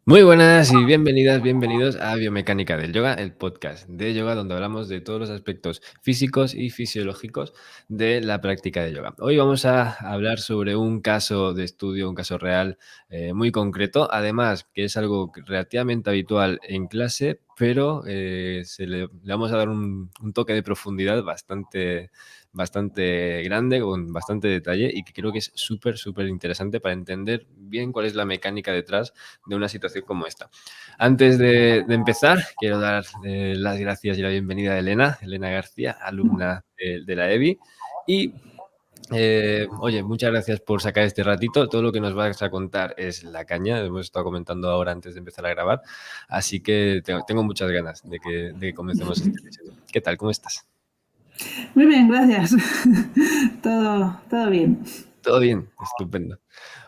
Muy buenas y bienvenidas, bienvenidos a Biomecánica del Yoga, el podcast de yoga donde hablamos de todos los aspectos físicos y fisiológicos de la práctica de yoga. Hoy vamos a hablar sobre un caso de estudio, un caso real muy concreto, además que es algo relativamente habitual en clase, pero le vamos a dar un toque de profundidad bastante grande, con bastante detalle y que creo que es súper interesante para entender bien cuál es la mecánica detrás de una situación como esta. Antes de empezar, quiero dar las gracias y la bienvenida a Elena García, alumna de la EBI. Y, oye, muchas gracias por sacar este ratito. Todo lo que nos vas a contar es la caña, hemos estado comentando ahora antes de empezar a grabar, así que tengo muchas ganas de que comencemos este episodio. ¿Qué tal? ¿Cómo estás? Muy bien, gracias. Todo bien. Todo bien, estupendo.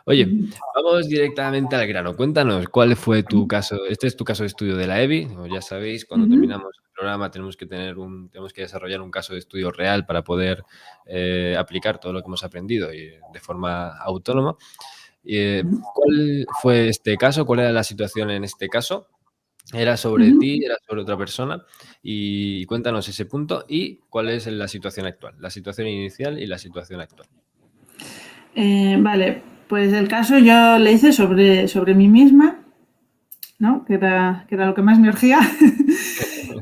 Oye, vamos directamente al grano. Cuéntanos, ¿cuál fue tu caso? Este es tu caso de estudio de la EBI. Como ya sabéis, cuando terminamos el programa tenemos que desarrollar un caso de estudio real para poder aplicar todo lo que hemos aprendido y de forma autónoma. ¿Cuál fue este caso? ¿Cuál era la situación en este caso? ¿Era sobre ti? ¿Era sobre otra persona? Y cuéntanos ese punto y cuál es la situación actual, la situación inicial y la situación actual. Vale, pues el caso yo le hice sobre mí misma, ¿no? Que era lo que más me urgía.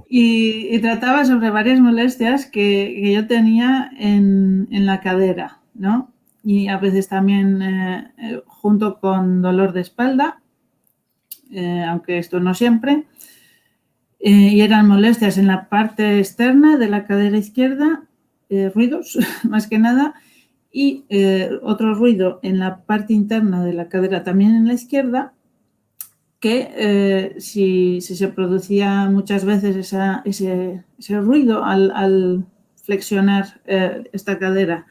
y trataba sobre varias molestias que yo tenía en la cadera, ¿no? Y a veces también junto con dolor de espalda, aunque esto no siempre. Y eran molestias en la parte externa de la cadera izquierda, ruidos más que nada, y otro ruido en la parte interna de la cadera también en la izquierda, que si se producía muchas veces ese ruido al flexionar esta cadera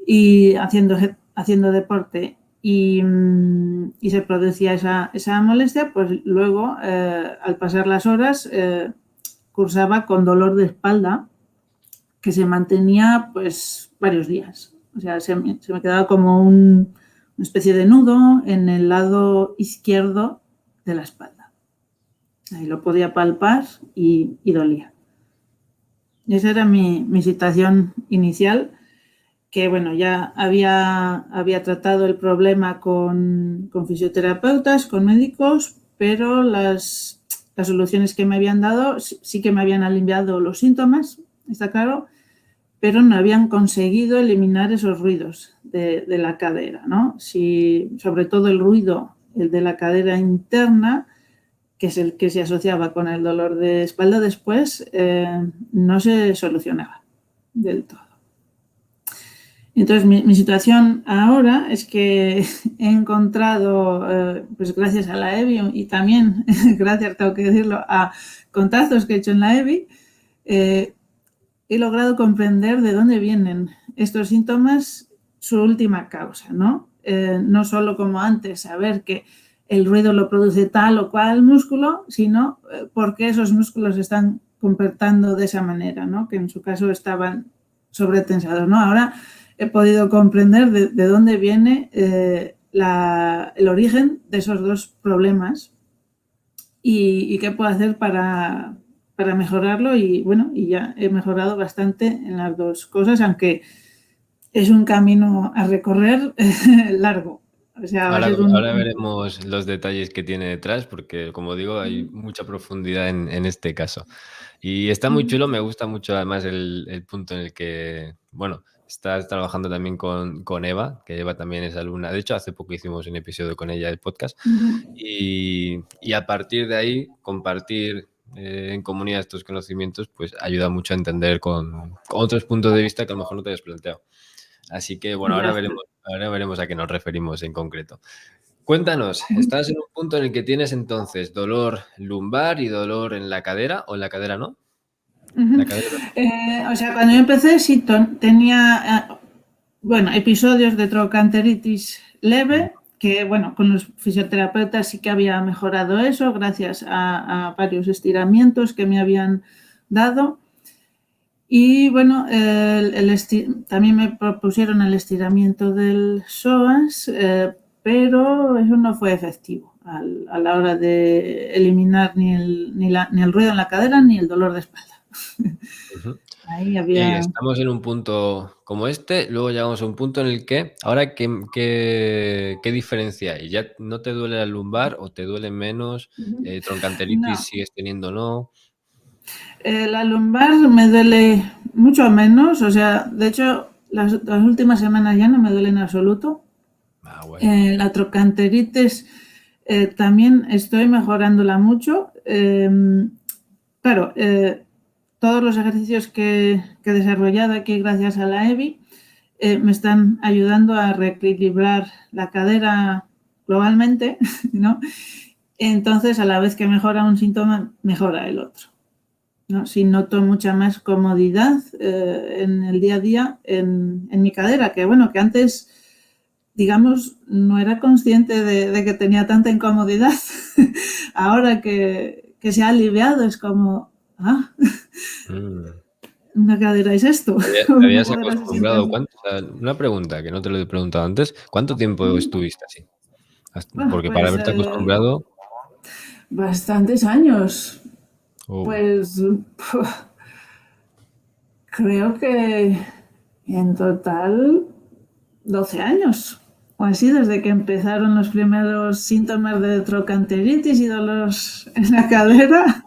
y haciendo deporte y se producía esa molestia, pues luego, al pasar las horas, cursaba con dolor de espalda que se mantenía pues varios días. O sea, se me quedaba como una especie de nudo en el lado izquierdo de la espalda. Ahí lo podía palpar y dolía. Y esa era mi situación inicial, que bueno, ya había tratado el problema con fisioterapeutas, con médicos, pero las soluciones que me habían dado sí que me habían aliviado los síntomas, está claro, pero no habían conseguido eliminar esos ruidos de la cadera, ¿no? Sobre todo el ruido, el de la cadera interna, que es el que se asociaba con el dolor de espalda después, no se solucionaba del todo. Entonces, mi situación ahora es que he encontrado, pues gracias a la EBI y también gracias, tengo que decirlo, a contactos que he hecho en la EBI, he logrado comprender de dónde vienen estos síntomas, su última causa, ¿no? No solo como antes, saber que el ruido lo produce tal o cual músculo, sino por qué esos músculos se están comportando de esa manera, ¿no? Que en su caso estaban sobretensados, ¿no? Ahora he podido comprender de dónde viene el origen de esos dos problemas y qué puedo hacer para mejorarlo. Y bueno, y ya he mejorado bastante en las dos cosas, aunque es un camino a recorrer largo. O sea, va a ser Ahora veremos los detalles que tiene detrás, porque como digo, hay mucha profundidad en este caso. Y está muy chulo, me gusta mucho además el punto en el que, bueno, estás trabajando también con Eva, que Eva también es alumna. De hecho, hace poco hicimos un episodio con ella del podcast. Y a partir de ahí, compartir en comunidad estos conocimientos, pues ayuda mucho a entender con otros puntos de vista que a lo mejor no te habías planteado. Así que, bueno, ya. ahora veremos a qué nos referimos en concreto. Cuéntanos, ¿estás en un punto en el que tienes entonces dolor lumbar y dolor en la cadera o en la cadera no? La cadera también. O sea, cuando yo empecé sí tenía, bueno, episodios de trocanteritis leve, que bueno, con los fisioterapeutas sí que había mejorado eso gracias a varios estiramientos que me habían dado. Y bueno, también me propusieron el estiramiento del psoas, pero eso no fue efectivo a la hora de eliminar ni el ruido en la cadera ni el dolor de espalda. Ujú. Ahí Y había... estamos en un punto como este, luego llegamos a un punto en el que, ahora, ¿qué diferencia hay? ¿Ya no te duele la lumbar o te duele menos? ¿Troncanteritis No, sigues teniendo o no? la lumbar me duele mucho menos, o sea, de hecho, las últimas semanas ya no me duele en absoluto. Ah, bueno. La trocanteritis también estoy mejorándola mucho. Claro, todos los ejercicios que he desarrollado aquí gracias a la EBI me están ayudando a reequilibrar la cadera globalmente, ¿no? Entonces, a la vez que mejora un síntoma, mejora el otro, ¿no? Sí, noto mucha más comodidad en el día a día en mi cadera, que bueno, que antes, digamos, no era consciente de que tenía tanta incomodidad. Ahora que se ha aliviado es como, Mm. una cadera es esto, ¿Te una habías cadera se siente acostumbrado? así. O sea, una pregunta que no te lo he preguntado antes. ¿Cuánto tiempo estuviste así? Bueno, Porque para pues haberte acostumbrado... bastantes años. Oh. Pues creo que en total 12 años. O así, desde que empezaron los primeros síntomas de trocanteritis y dolores en la cadera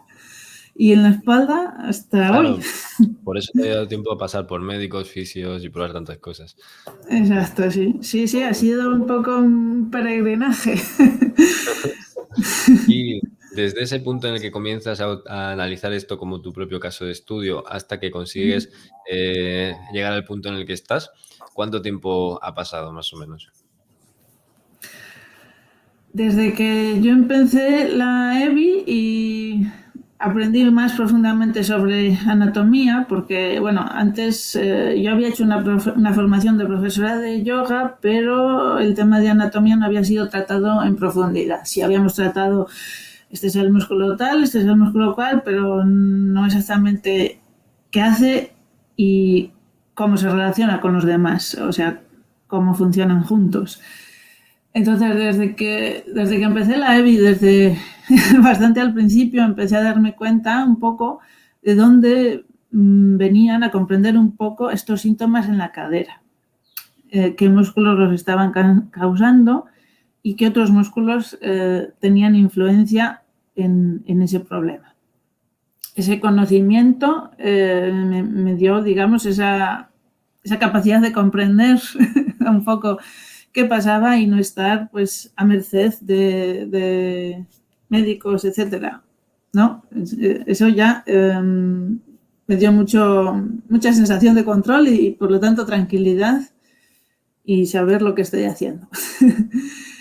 y en la espalda hasta hoy. Claro, por eso te ha dado tiempo a pasar por médicos, fisios y probar tantas cosas. Ok. Exacto, sí. Sí, sí, ha sido un poco un peregrinaje. Y desde ese punto en el que comienzas a analizar esto como tu propio caso de estudio hasta que consigues llegar al punto en el que estás, ¿cuánto tiempo ha pasado más o menos? Desde que yo empecé la EBI y aprendí más profundamente sobre anatomía, porque, bueno, antes yo había hecho una formación de profesora de yoga, pero el tema de anatomía no había sido tratado en profundidad. Sí habíamos tratado, este es el músculo tal, este es el músculo cual, pero no exactamente qué hace y cómo se relaciona con los demás, o sea, cómo funcionan juntos. Entonces, desde que empecé la EBI, desde bastante al principio, empecé a darme cuenta un poco de dónde venían a comprender un poco estos síntomas en la cadera, qué músculos los estaban causando y qué otros músculos tenían influencia en ese problema. Ese conocimiento me dio, digamos, esa capacidad de comprender un poco qué pasaba y no estar pues a merced de médicos, etcétera, ¿no? Eso ya me dio mucha sensación de control y por lo tanto tranquilidad y saber lo que estoy haciendo.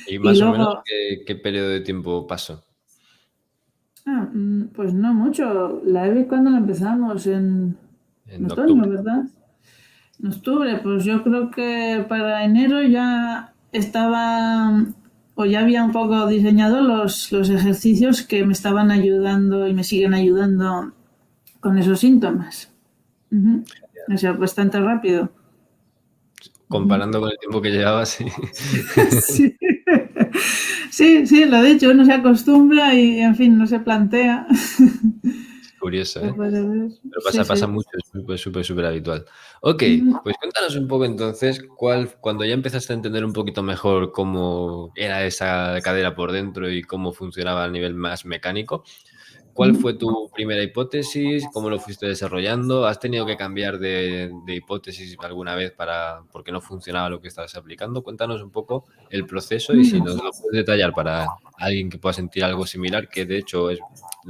Y Y más o menos, luego, ¿qué periodo de tiempo pasó? pues no mucho. La EBI cuando la empezamos en En otoño, octubre. ¿verdad? En octubre, pues yo creo que para enero ya estaba o ya había un poco diseñado los ejercicios que me estaban ayudando y me siguen ayudando con esos síntomas. Uh-huh. O sea, bastante rápido. Uh-huh. Comparando con el tiempo que llevabas, sí. Sí. Sí, sí, lo dicho, uno se acostumbra y en fin, no se plantea. Curioso, ¿eh? Pero Sí, pasa sí. mucho, es súper habitual. Ok, Uh-huh. pues cuéntanos un poco entonces, cuando ya empezaste a entender un poquito mejor cómo era esa cadera por dentro y cómo funcionaba a nivel más mecánico, ¿cuál Uh-huh. fue tu primera hipótesis? ¿Cómo lo fuiste desarrollando? ¿Has tenido que cambiar de hipótesis alguna vez porque no funcionaba lo que estabas aplicando? Cuéntanos un poco el proceso y si nos lo puedes detallar para alguien que pueda sentir algo similar, que de hecho es,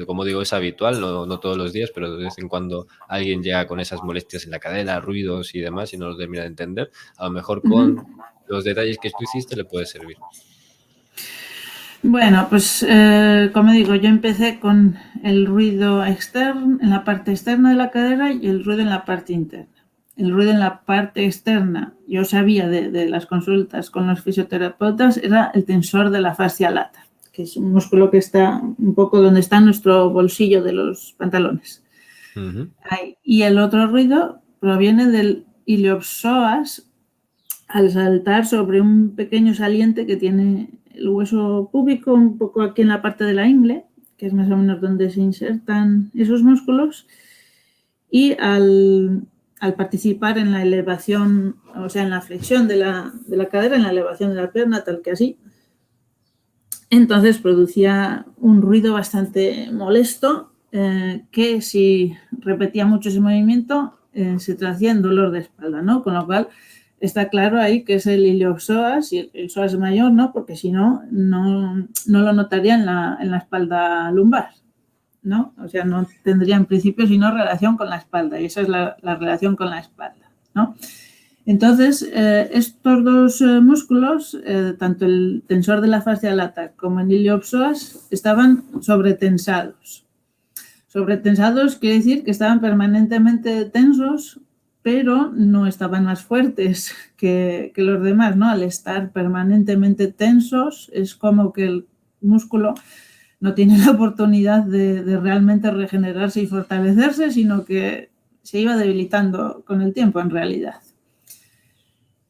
como digo, es habitual, no todos los días, pero de vez en cuando alguien llega con esas molestias en la cadera, ruidos y demás y no lo termina de entender. A lo mejor Uh-huh. con los detalles que tú hiciste le puede servir. Bueno, pues como digo, yo empecé con el ruido externo en la parte externa de la cadera y el ruido en la parte interna. El ruido en la parte externa, yo sabía de las consultas con los fisioterapeutas, era el tensor de la fascia lata, que es un músculo que está un poco donde está nuestro bolsillo de los pantalones. Ujú. Y el otro ruido proviene del iliopsoas, al saltar sobre un pequeño saliente que tiene el hueso púbico un poco aquí en la parte de la ingle, que es más o menos donde se insertan esos músculos, y al participar en la elevación, o sea, en la flexión de la cadera, en la elevación de la pierna, tal que así, entonces producía un ruido bastante molesto que si repetía mucho ese movimiento se traducía en dolor de espalda, ¿no? Con lo cual está claro ahí que es el iliopsoas y el psoas mayor, ¿no? Porque si no, no lo notaría en la espalda lumbar, ¿no? O sea, no tendría en principio sino relación con la espalda y esa es la relación con la espalda, ¿no? Entonces, estos dos músculos, tanto el tensor de la fascia lata como el iliopsoas, estaban sobretensados. Sobretensados quiere decir que estaban permanentemente tensos, pero no estaban más fuertes que los demás, ¿no? Al estar permanentemente tensos, es como que el músculo no tiene la oportunidad de realmente regenerarse y fortalecerse, sino que se iba debilitando con el tiempo en realidad.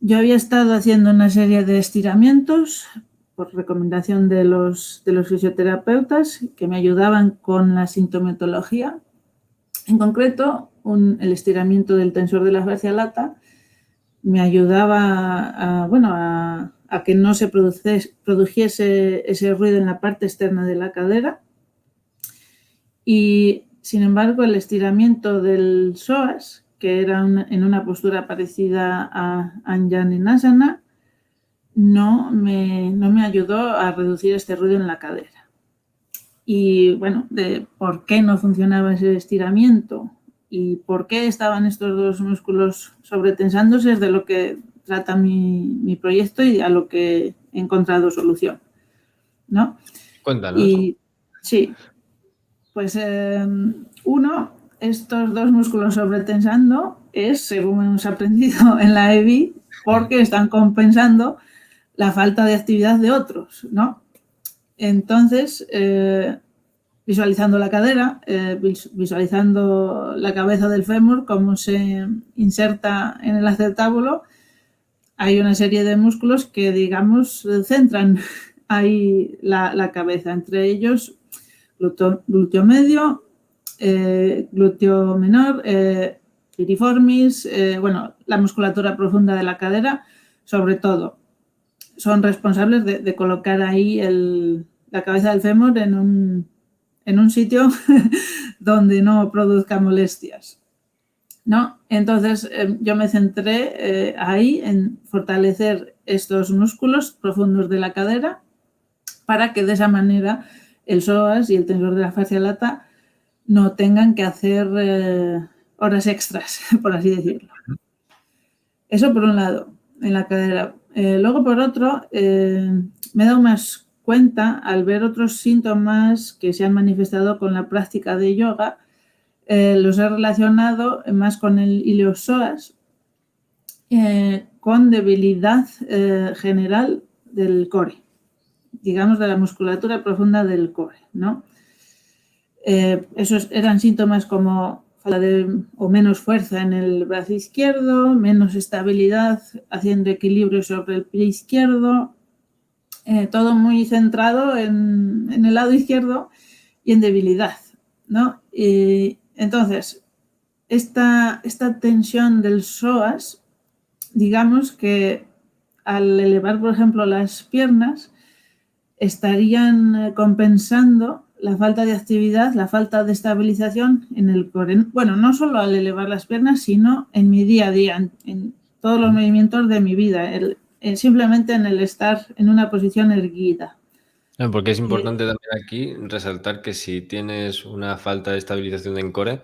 Yo había estado haciendo una serie de estiramientos por recomendación de los fisioterapeutas que me ayudaban con la sintomatología. En concreto, el estiramiento del tensor de la fascia lata me ayudaba a que no se produjese ese ruido en la parte externa de la cadera. Y, sin embargo, el estiramiento del psoas, que era en una postura parecida a Anjaneyasana, no me ayudó a reducir este ruido en la cadera. Y bueno, de por qué no funcionaba ese estiramiento y por qué estaban estos dos músculos sobretensándose es de lo que trata mi proyecto y a lo que he encontrado solución, ¿no? Cuéntanos. Y sí, pues uno, estos dos músculos sobretensando es, según hemos aprendido en la EBI, porque están compensando la falta de actividad de otros, ¿no? Entonces, visualizando la cadera, visualizando la cabeza del fémur, cómo se inserta en el acetábulo, hay una serie de músculos que, digamos, centran ahí la cabeza. Entre ellos, glúteo medio, glúteo menor, piriformis, la musculatura profunda de la cadera, sobre todo. Son responsables de colocar ahí la cabeza del fémur en un sitio donde no produzca molestias, ¿no? Entonces, yo me centré ahí en fortalecer estos músculos profundos de la cadera para que de esa manera el psoas y el tensor de la fascia lata no tengan que hacer horas extras, por así decirlo. Eso por un lado, en la cadera. Luego, por otro, me he dado más cuenta al ver otros síntomas que se han manifestado con la práctica de yoga, los he relacionado más con el iliopsoas, con debilidad general del core, digamos de la musculatura profunda del core, ¿no? Esos eran síntomas como falta o menos fuerza en el brazo izquierdo, menos estabilidad haciendo equilibrio sobre el pie izquierdo, todo muy centrado en el lado izquierdo y en debilidad, ¿no? Y entonces, esta tensión del psoas, digamos que al elevar, por ejemplo, las piernas, estarían compensando la falta de actividad, la falta de estabilización en el core. Bueno, no solo al elevar las piernas, sino en mi día a día, en todos los movimientos de mi vida, simplemente en el estar en una posición erguida. Porque es importante también aquí resaltar que si tienes una falta de estabilización en core,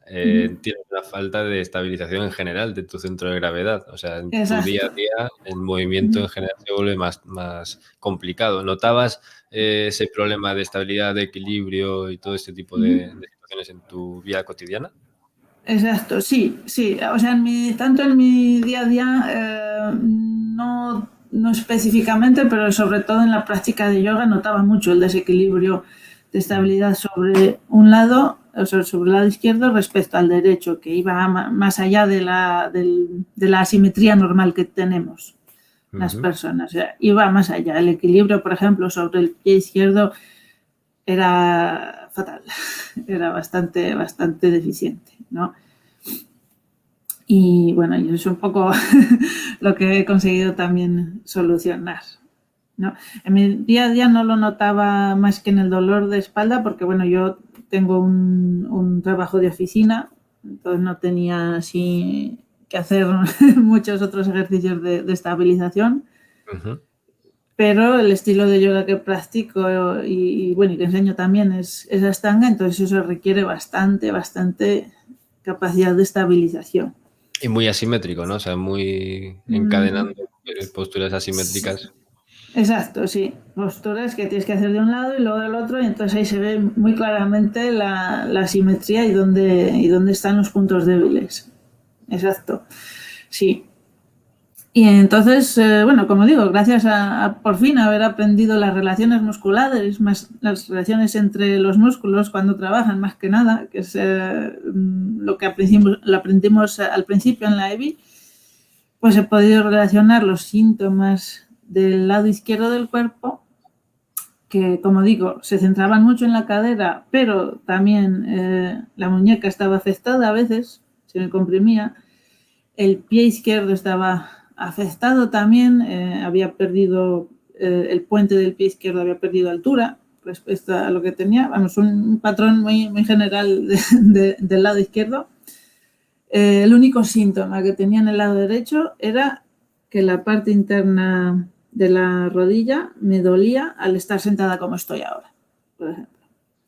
tienes una falta de estabilización en general de tu centro de gravedad. O sea, en tu día a día el movimiento en general se vuelve más complicado. ¿Notabas ese problema de estabilidad, de equilibrio y todo este tipo de situaciones en tu vida cotidiana? Exacto, sí. O sea, tanto en mi día a día, no específicamente, pero sobre todo en la práctica de yoga notaba mucho el desequilibrio de estabilidad sobre un lado, o sea, sobre el lado izquierdo respecto al derecho, que iba más allá de la asimetría normal que tenemos. las personas. O sea, iba más allá. El equilibrio, por ejemplo, sobre el pie izquierdo era fatal, era bastante deficiente, ¿no? Y bueno, y es un poco lo que he conseguido también solucionar, ¿no? En mi día a día no lo notaba más que en el dolor de espalda, porque bueno, yo tengo un trabajo de oficina, entonces no tenía así que hacer muchos otros ejercicios de estabilización. Pero el estilo de yoga que practico y bueno, y que enseño también es Ashtanga, entonces eso requiere bastante capacidad de estabilización. Y muy asimétrico, ¿no? O sea, muy encadenando posturas asimétricas. Exacto, sí. Posturas que tienes que hacer de un lado y luego del otro, y entonces ahí se ve muy claramente la asimetría y dónde están los puntos débiles. Exacto. Sí. Y entonces, bueno, como digo, gracias a por fin haber aprendido las relaciones musculares, más las relaciones entre los músculos cuando trabajan, más que nada, que es lo que aprendimos al principio en la EBI, pues he podido relacionar los síntomas del lado izquierdo del cuerpo, que como digo, se centraban mucho en la cadera, pero también la muñeca estaba afectada a veces, se me comprimía, el pie izquierdo estaba afectado también, había perdido el puente del pie izquierdo, había perdido altura respecto a lo que tenía, vamos, un patrón muy general del lado izquierdo. El único síntoma que tenía en el lado derecho era que la parte interna de la rodilla me dolía al estar sentada como estoy ahora, por ejemplo.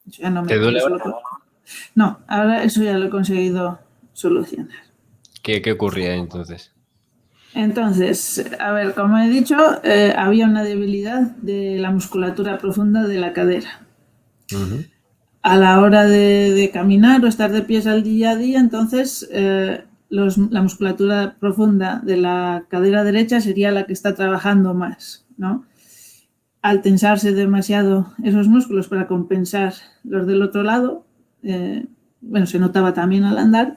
Eso ya no ¿Te duele ahora? No, ahora eso ya lo he conseguido solucionar. ¿Qué ocurría entonces? Entonces, a ver, como he dicho, había una debilidad de la musculatura profunda de la cadera. A la hora de caminar o estar de pies al día a día, entonces la musculatura profunda de la cadera derecha sería la que está trabajando más, ¿no? Al tensarse demasiado esos músculos para compensar los del otro lado, bueno, se notaba también al andar,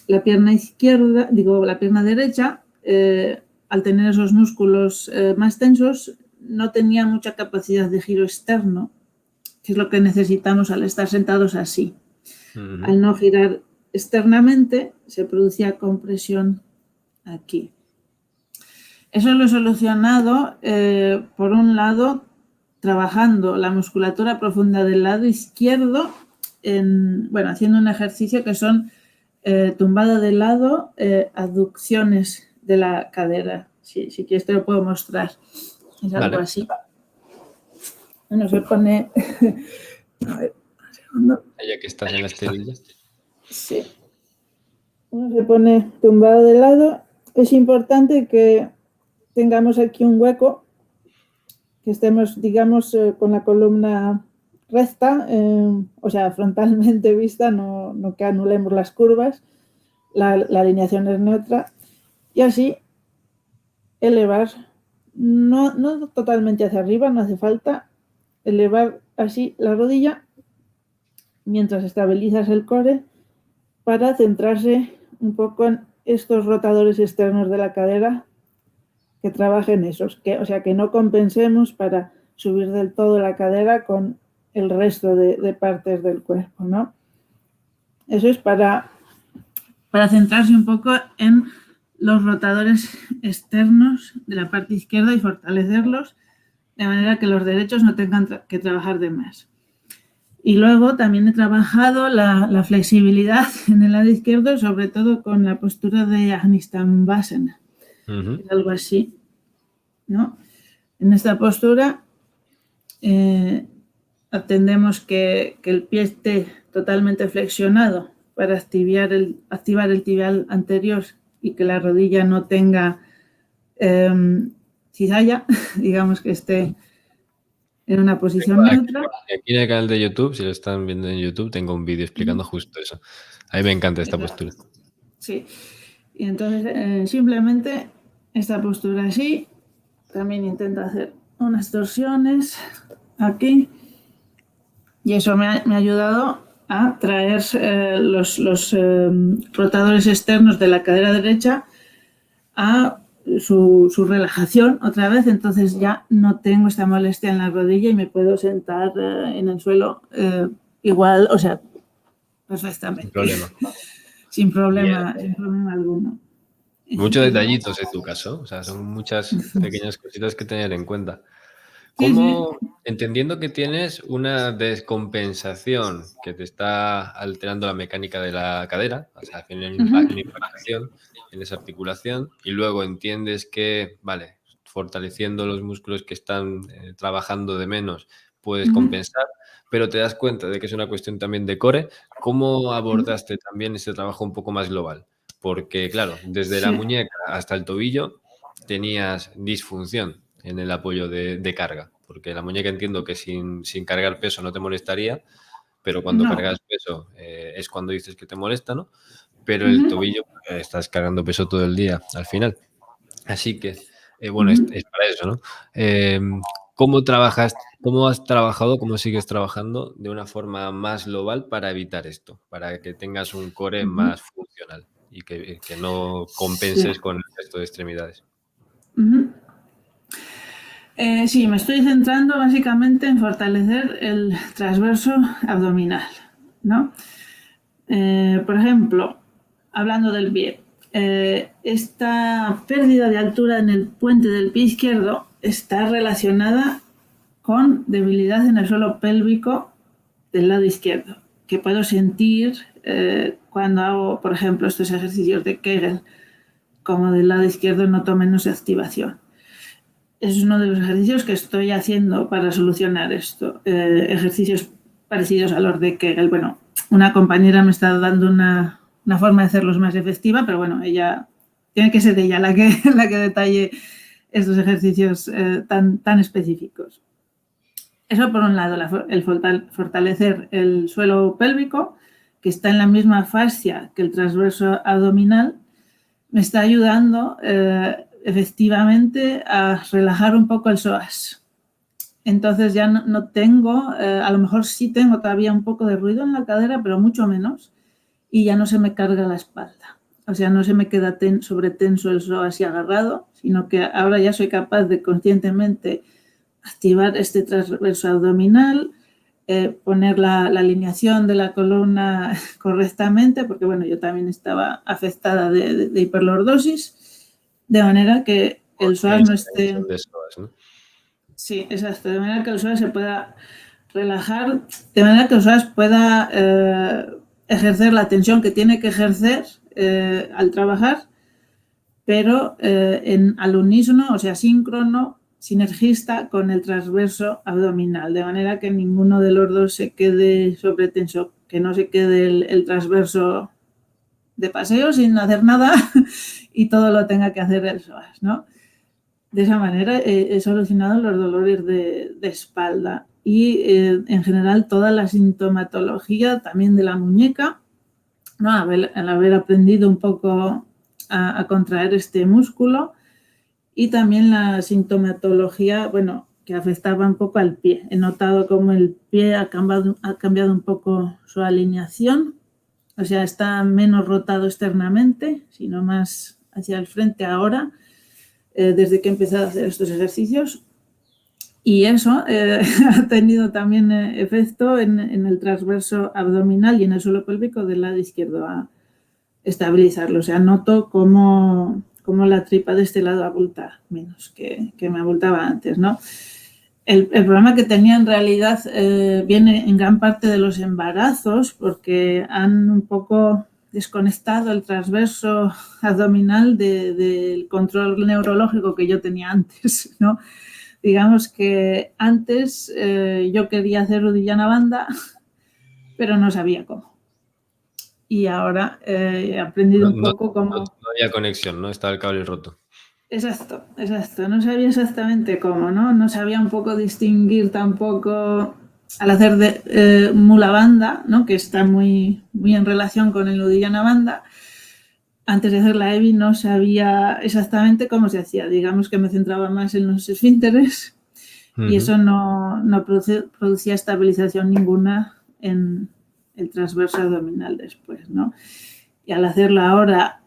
la pierna izquierda, digo, la pierna derecha, al tener esos músculos más tensos, no tenía mucha capacidad de giro externo, que es lo que necesitamos al estar sentados así. Al no girar externamente, se producía compresión aquí. Eso lo he solucionado, por un lado, trabajando la musculatura profunda del lado izquierdo, haciendo un ejercicio que son tumbada de lado, aducciones de la cadera. Si quieres te lo puedo mostrar. Es algo así. Bueno, se pone... A ver, un segundo. Ya que estás en la esterilla. Sí. Uno se pone tumbado de lado. Es importante que tengamos aquí un hueco, que estemos, digamos, con la columna recta, o sea, frontalmente vista, no que anulemos las curvas. La alineación es neutra. Y así elevar, no totalmente hacia arriba, no hace falta, elevar así la rodilla mientras estabilizas el core para centrarse un poco en estos rotadores externos de la cadera, que trabajen esos, o sea, que no compensemos para subir del todo la cadera con el resto de partes del cuerpo, ¿no? Eso es para centrarse un poco en los rotadores externos de la parte izquierda y fortalecerlos de manera que los derechos no tengan que trabajar de más. Y luego también he trabajado la flexibilidad en el lado izquierdo, sobre todo con la postura de Agnisthambhasana. Es algo así, ¿no? En esta postura atendemos que el pie esté totalmente flexionado para activar el tibial anterior y que la rodilla no tenga cizalla, digamos que esté en una posición neutra. Aquí en el canal de YouTube, si lo están viendo en YouTube, tengo un vídeo explicando justo eso. A mí me encanta esta postura. Sí, y entonces simplemente esta postura así, también intento hacer unas torsiones aquí y eso me ha ayudado a traer los rotadores externos de la cadera derecha a su relajación otra vez, entonces ya no tengo esta molestia en la rodilla y me puedo sentar en el suelo igual, o sea, perfectamente. Sin problema. Sin problema alguno. Muchos detallitos en tu caso, o sea, son muchas pequeñas cositas que tener en cuenta. Sí. Entendiendo que tienes una descompensación que te está alterando la mecánica de la cadera, o sea, tiene una impactación en esa articulación, y luego entiendes que, vale, fortaleciendo los músculos que están trabajando de menos, puedes compensar, pero te das cuenta de que es una cuestión también de core. ¿Cómo abordaste también ese trabajo un poco más global? Porque, claro, desde la muñeca hasta el tobillo tenías disfunción en el apoyo de carga, porque la muñeca entiendo que sin cargar peso no te molestaría, pero cuando cargas peso es cuando dices que te molesta, ¿no? Pero el tobillo estás cargando peso todo el día al final. Así que, bueno, es para eso, ¿no? ¿Cómo has trabajado, cómo sigues trabajando de una forma más global para evitar esto? Para que tengas un core más funcional y que no compenses con el resto de extremidades. Sí, me estoy centrando básicamente en fortalecer el transverso abdominal, ¿no? Por ejemplo, hablando del pie, esta pérdida de altura en el puente del pie izquierdo está relacionada con debilidad en el suelo pélvico del lado izquierdo, que puedo sentir cuando hago, por ejemplo, estos ejercicios de Kegel, como del lado izquierdo noto menos activación. Es uno de los ejercicios que estoy haciendo para solucionar esto. Ejercicios parecidos a los de Kegel. Bueno, una compañera me está dando una forma de hacerlos más efectiva, pero bueno, ella tiene que ser ella la que detalle estos ejercicios tan específicos. Eso por un lado, el fortalecer el suelo pélvico, que está en la misma fascia que el transverso abdominal, me está ayudando efectivamente a relajar un poco el psoas. Entonces ya no tengo, a lo mejor sí tengo todavía un poco de ruido en la cadera, pero mucho menos, y ya no se me carga la espalda. O sea, no se me queda sobretenso el psoas y agarrado, sino que ahora ya soy capaz de conscientemente activar este transverso abdominal, poner la alineación de la columna correctamente, porque bueno, yo también estaba afectada de hiperlordosis, de manera que el psoas no esté... ¿no? Sí, exacto, de manera que el psoas se pueda relajar, de manera que el psoas pueda ejercer la tensión que tiene que ejercer al trabajar, pero al unísono, o sea, síncrono, sinergista con el transverso abdominal, de manera que ninguno de los dos se quede sobretenso, que no se quede el transverso de paseo sin hacer nada y todo lo tenga que hacer el psoas, ¿no? De esa manera he solucionado los dolores de espalda y en general toda la sintomatología también de la muñeca, ¿no? Al haber aprendido un poco a contraer este músculo, y también la sintomatología, bueno, que afectaba un poco al pie. He notado como el pie ha cambiado un poco su alineación, o sea, está menos rotado externamente, sino más hacia el frente ahora, desde que he empezado a hacer estos ejercicios. Y eso ha tenido también efecto en el transverso abdominal y en el suelo pélvico del lado izquierdo, a estabilizarlo. O sea, noto cómo la tripa de este lado abulta menos que me abultaba antes, ¿no? El problema que tenía en realidad viene en gran parte de los embarazos, porque han un poco desconectado el transverso abdominal del control neurológico que yo tenía antes, ¿no? Digamos que antes yo quería hacer Uddiyana Bandha, pero no sabía cómo. Y ahora he aprendido un poco cómo... No había conexión, ¿no? Estaba el cable roto. Exacto. No sabía exactamente cómo, ¿no? No sabía un poco distinguir tampoco al hacer de Mula Bandha, ¿no? Que está muy en relación con el Uddiyana Bandha. Antes de hacer la EBI no sabía exactamente cómo se hacía. Digamos que me centraba más en los esfínteres y eso no producía estabilización ninguna en el transverso abdominal después, ¿no? Y al hacerla ahora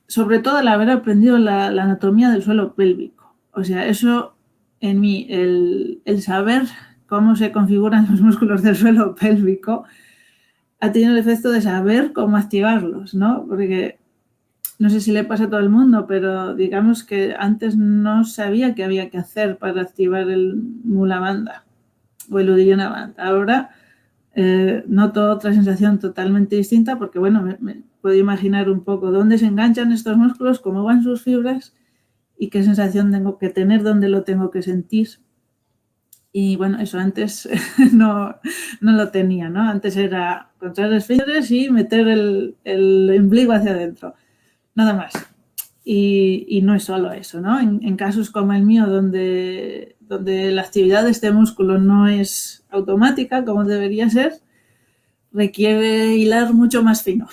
sobre todo el haber aprendido la anatomía del suelo pélvico. O sea, eso en mí, el saber cómo se configuran los músculos del suelo pélvico ha tenido el efecto de saber cómo activarlos, ¿no? Porque no sé si le pasa a todo el mundo, pero digamos que antes no sabía qué había que hacer para activar el Mula Bandha o el Uddiyana Bandha. Ahora noto otra sensación totalmente distinta porque, bueno, me puedo imaginar un poco dónde se enganchan estos músculos, cómo van sus fibras y qué sensación tengo que tener, dónde lo tengo que sentir. Y bueno, eso antes no lo tenía, ¿no? Antes era contraer esfínteres y meter el ombligo hacia adentro, nada más. Y no es solo eso, ¿no? En casos como el mío, donde la actividad de este músculo no es automática como debería ser, requiere hilar mucho más fino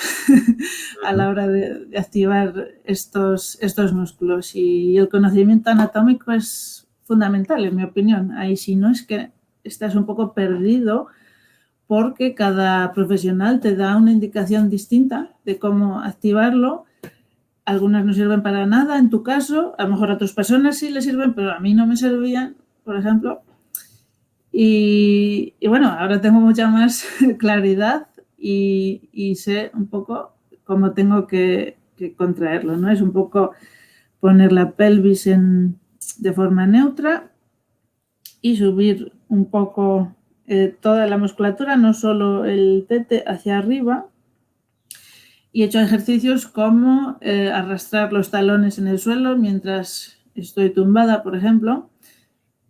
a la hora de activar estos músculos. Y el conocimiento anatómico es fundamental, en mi opinión. Ahí si no es que estás un poco perdido porque cada profesional te da una indicación distinta de cómo activarlo. Algunas no sirven para nada, en tu caso, a lo mejor a otras personas sí les sirven, pero a mí no me servían, por ejemplo. Y bueno, ahora tengo mucha más claridad y sé un poco cómo tengo que contraerlo, ¿no? Es un poco poner la pelvis de forma neutra y subir un poco toda la musculatura, no solo el tete hacia arriba. Y he hecho ejercicios como arrastrar los talones en el suelo mientras estoy tumbada, por ejemplo,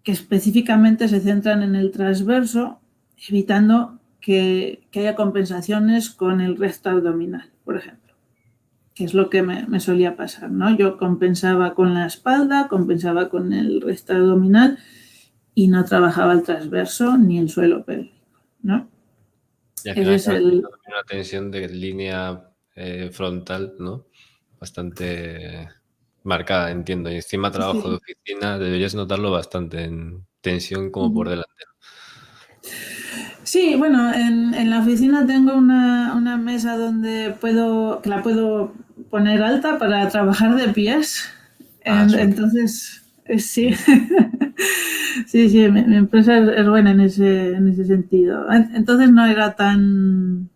que específicamente se centran en el transverso, evitando que haya compensaciones con el recto abdominal, por ejemplo, que es lo que me solía pasar, ¿no? Yo compensaba con la espalda, compensaba con el recto abdominal y no trabajaba el transverso ni el suelo pélvico, ¿no? Y al final acabas teniendo una tensión de línea frontal, ¿no? Bastante marcada, entiendo. Y encima trabajo de oficina, deberías notarlo bastante en tensión como por delante. Sí, bueno, en la oficina tengo una mesa que la puedo poner alta para trabajar de pies. Entonces, sí. Sí, mi empresa es buena en ese sentido. Entonces no era tan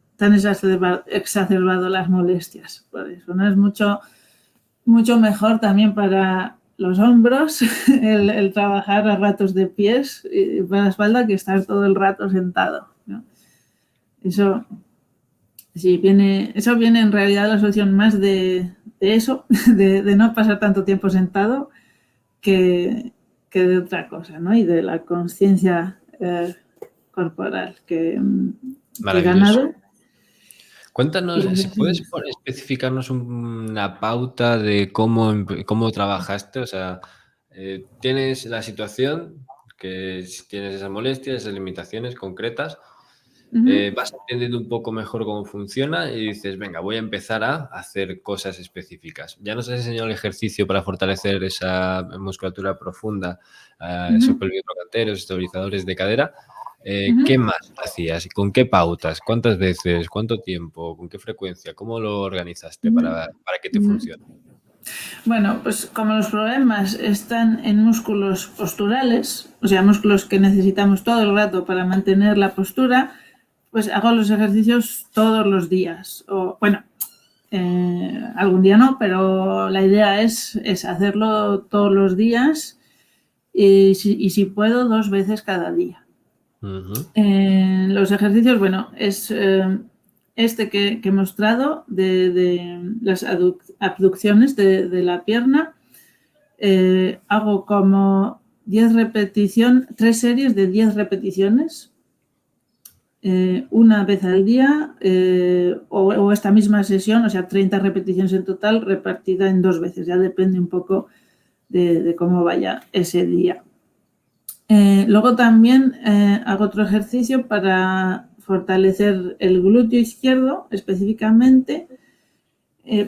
exacerbado las molestias. Por eso, ¿no? Es mucho mejor también para los hombros el trabajar a ratos de pies y para la espalda que estar todo el rato sentado, ¿no? Eso viene en realidad la solución más de eso, de no pasar tanto tiempo sentado que de otra cosa, ¿no? Y de la conciencia corporal que he ganado. Cuéntanos, si puedes especificarnos una pauta de cómo trabajaste, o sea, tienes la situación, que tienes esas molestias, esas limitaciones concretas, vas entendiendo un poco mejor cómo funciona y dices, venga, voy a empezar a hacer cosas específicas. Ya nos has enseñado el ejercicio para fortalecer esa musculatura profunda, esos pelviocrocanteros, estabilizadores de cadera. ¿Qué más hacías? ¿Con qué pautas? ¿Cuántas veces? ¿Cuánto tiempo? ¿Con qué frecuencia? ¿Cómo lo organizaste para que te funcione? Bueno, pues como los problemas están en músculos posturales, o sea, músculos que necesitamos todo el rato para mantener la postura, pues hago los ejercicios todos los días. O, bueno, algún día no, pero la idea es hacerlo todos los días y si puedo, 2 veces cada día. Los ejercicios, bueno, es este que he mostrado de las abducciones de la pierna. Hago como 3 series de 10 repeticiones, una vez al día, o esta misma sesión, o sea, 30 repeticiones en total, repartida en 2 veces. Ya depende un poco de cómo vaya ese día. Luego también hago otro ejercicio para fortalecer el glúteo izquierdo específicamente,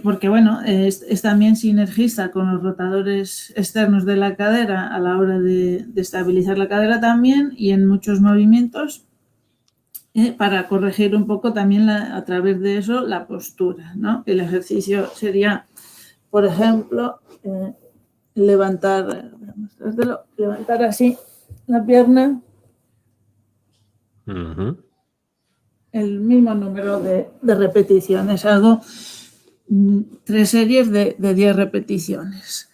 porque bueno, es también sinergista con los rotadores externos de la cadera a la hora de estabilizar la cadera también y en muchos movimientos para corregir un poco también a través de eso la postura, ¿no? El ejercicio sería por ejemplo, levantar así la pierna, el mismo número de repeticiones. Hago 3 series de 10 repeticiones,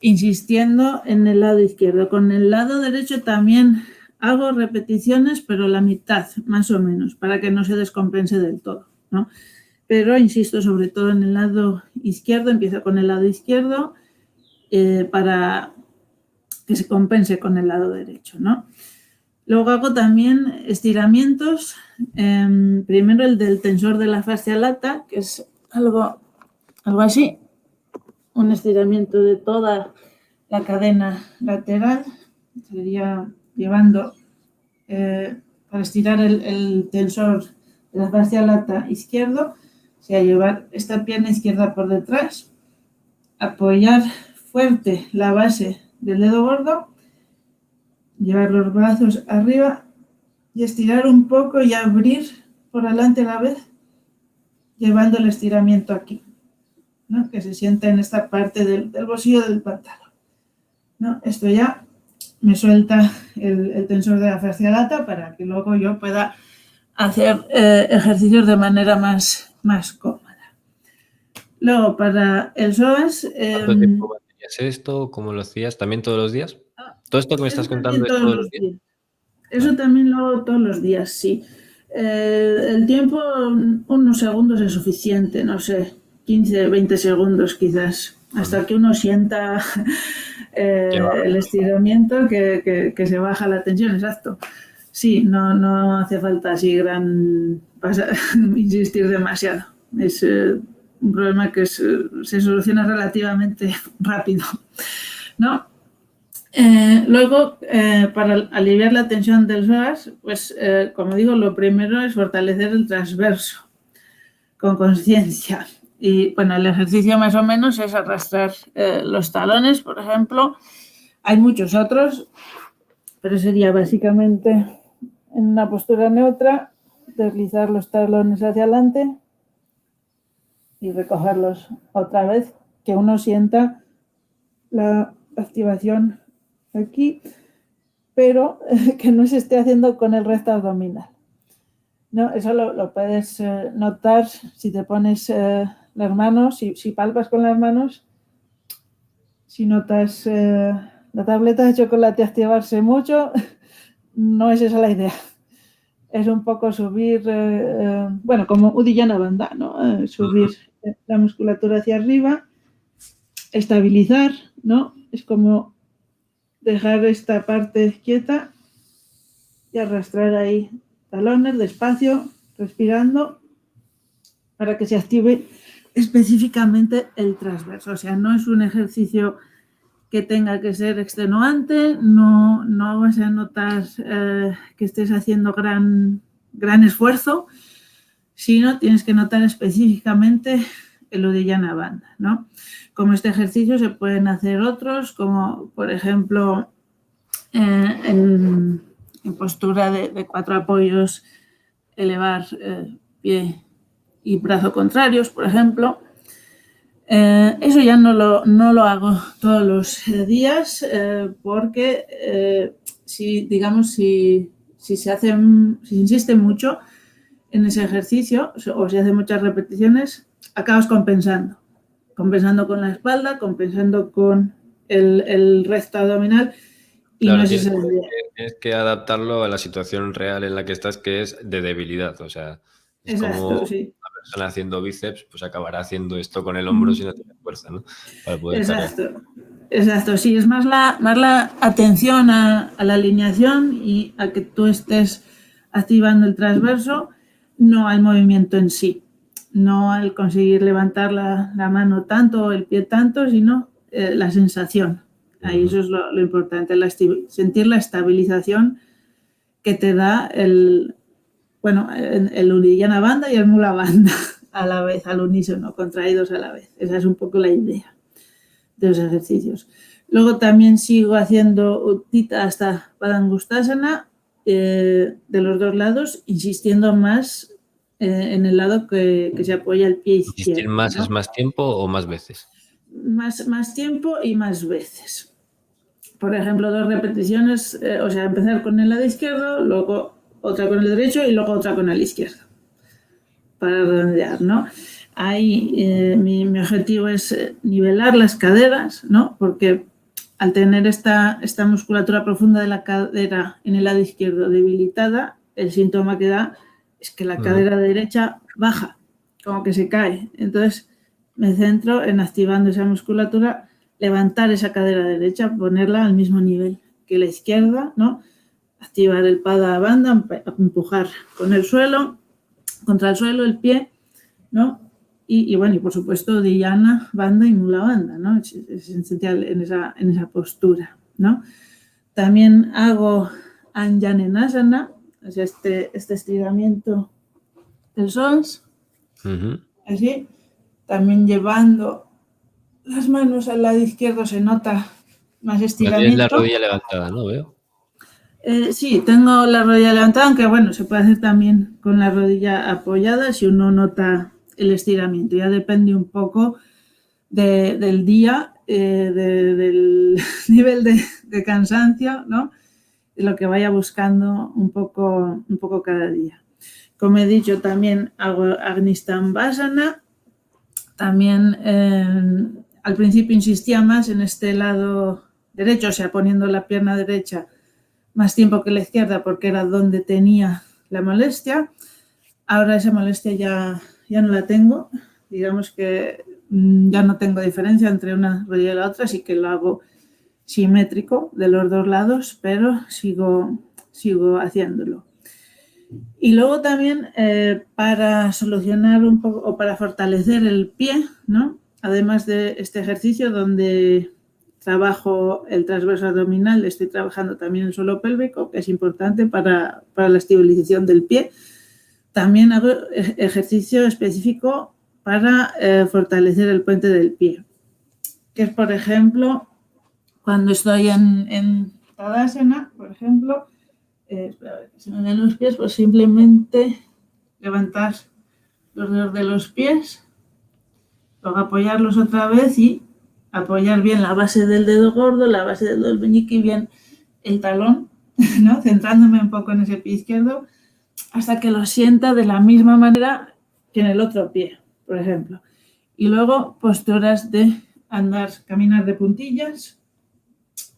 insistiendo en el lado izquierdo. Con el lado derecho también hago repeticiones, pero la mitad, más o menos, para que no se descompense del todo, ¿no? Pero insisto sobre todo en el lado izquierdo, empiezo con el lado izquierdo para que se compense con el lado derecho, ¿no? Luego hago también estiramientos, primero el del tensor de la fascia lata, que es algo así, un estiramiento de toda la cadena lateral, sería llevando para estirar el tensor de la fascia lata izquierdo, o sea, llevar esta pierna izquierda por detrás, apoyar fuerte la base del dedo gordo, llevar los brazos arriba y estirar un poco y abrir por delante a la vez, llevando el estiramiento aquí, ¿no? Que se sienta en esta parte del bolsillo del pantalón, ¿no? Esto ya me suelta el tensor de la fascia lata para que luego yo pueda hacer ejercicios de manera más cómoda. Luego, para el psoas... ¿Cuánto tiempo hacías esto? ¿Cómo lo hacías? ¿También todos los días? ¿Todo esto que me estás contando es todos los días? Eso también lo hago todos los días, sí. El tiempo, unos segundos es suficiente, no sé, 15, 20 segundos quizás, hasta que uno sienta el estiramiento que se baja la tensión, exacto. Sí, no hace falta así insistir demasiado. Es un problema que se soluciona relativamente rápido, ¿no? Luego, para aliviar la tensión del psoas, pues como digo, lo primero es fortalecer el transverso con conciencia. Y bueno, el ejercicio más o menos es arrastrar los talones, por ejemplo. Hay muchos otros, pero sería básicamente en una postura neutra, deslizar los talones hacia adelante y recogerlos otra vez, que uno sienta la activación aquí, pero que no se esté haciendo con el resto abdominal, ¿no? Eso lo puedes notar si te pones las manos, si palpas con las manos, si notas la tableta de chocolate activarse mucho, no es esa la idea. Es un poco subir, bueno, como Uddiyana Bandha, ¿no? Subir la musculatura hacia arriba, estabilizar, ¿no? Es como dejar esta parte quieta y arrastrar ahí talones despacio, respirando, para que se active específicamente el transverso. O sea, no es un ejercicio que tenga que ser extenuante, no vas a notar que estés haciendo gran esfuerzo, sino tienes que notar específicamente el Uddiyana Bandha, ¿no? Como este ejercicio se pueden hacer otros, como por ejemplo en postura de 4 apoyos, elevar pie y brazo contrarios, por ejemplo. Eso ya no lo hago todos los días porque si se insiste mucho en ese ejercicio o se hace muchas repeticiones, acabas compensando con la espalda, compensando con el recto abdominal y claro, no es esa la idea. tienes que adaptarlo a la situación real en la que estás, que es de debilidad. O sea, es Exacto, como sí. una persona haciendo bíceps, pues acabará haciendo esto con el hombro si no tiene fuerza, ¿no? Para poder cargar. Exacto, sí, es más la atención a la alineación y a que tú estés activando el transverso, no al movimiento en sí, no al conseguir levantar la mano tanto o el pie tanto, sino la sensación. Ahí eso es lo importante, sentir la estabilización que te da el Uddiyana Bandha y el Mula Bandha a la vez, al unísono, contraídos a la vez. Esa es un poco la idea de los ejercicios. Luego también sigo haciendo Utthita hasta Padangusthasana de los dos lados, insistiendo más en el lado que se apoya el pie izquierdo. ¿Insistir más ¿no? es más tiempo o más veces? más tiempo y más veces. Por ejemplo, 2 repeticiones, o sea, empezar con el lado izquierdo, luego otra con el derecho y luego otra con el izquierdo, para redondear, ¿no? Ahí mi objetivo es nivelar las caderas, ¿no? Porque al tener esta musculatura profunda de la cadera en el lado izquierdo debilitada, el síntoma que da es que la cadera derecha baja, como que se cae. Entonces me centro en activando esa musculatura, levantar esa cadera derecha, ponerla al mismo nivel que la izquierda, ¿no? Activar el pada banda, empujar con el suelo, contra el suelo, el pie, ¿no? Y bueno, y por supuesto Dhyana banda y Mula banda, ¿no? Es esencial en esa postura, ¿no? También hago Anjanenasana, o sea, este estiramiento del Sons, así, también llevando las manos al lado izquierdo se nota más estiramiento. Tienes la rodilla levantada, ¿no? Veo. Sí, tengo la rodilla levantada, aunque bueno, se puede hacer también con la rodilla apoyada si uno nota el estiramiento. Ya depende un poco del día, del nivel de cansancio, ¿no? De lo que vaya buscando un poco cada día. Como he dicho, también hago Agnisthambhasana. También al principio insistía más en este lado derecho, o sea, poniendo la pierna derecha más tiempo que la izquierda porque era donde tenía la molestia. Ahora esa molestia ya no la tengo. Digamos que ya no tengo diferencia entre una rodilla y la otra, sí que lo hago simétrico de los dos lados, pero sigo haciéndolo. Y luego también para solucionar un poco o para fortalecer el pie, ¿no? Además de este ejercicio donde trabajo el transverso abdominal, estoy trabajando también el suelo pélvico, que es importante para la estabilización del pie. También hago ejercicio específico para fortalecer el puente del pie, que es, por ejemplo, cuando estoy en Tadasana, por ejemplo, espera, que se me den los pies, pues simplemente levantar los dedos de los pies, luego apoyarlos otra vez y apoyar bien la base del dedo gordo, la base del dedo meñique y bien el talón, ¿no? Centrándome un poco en ese pie izquierdo hasta que lo sienta de la misma manera que en el otro pie, por ejemplo. Y luego posturas de caminar de puntillas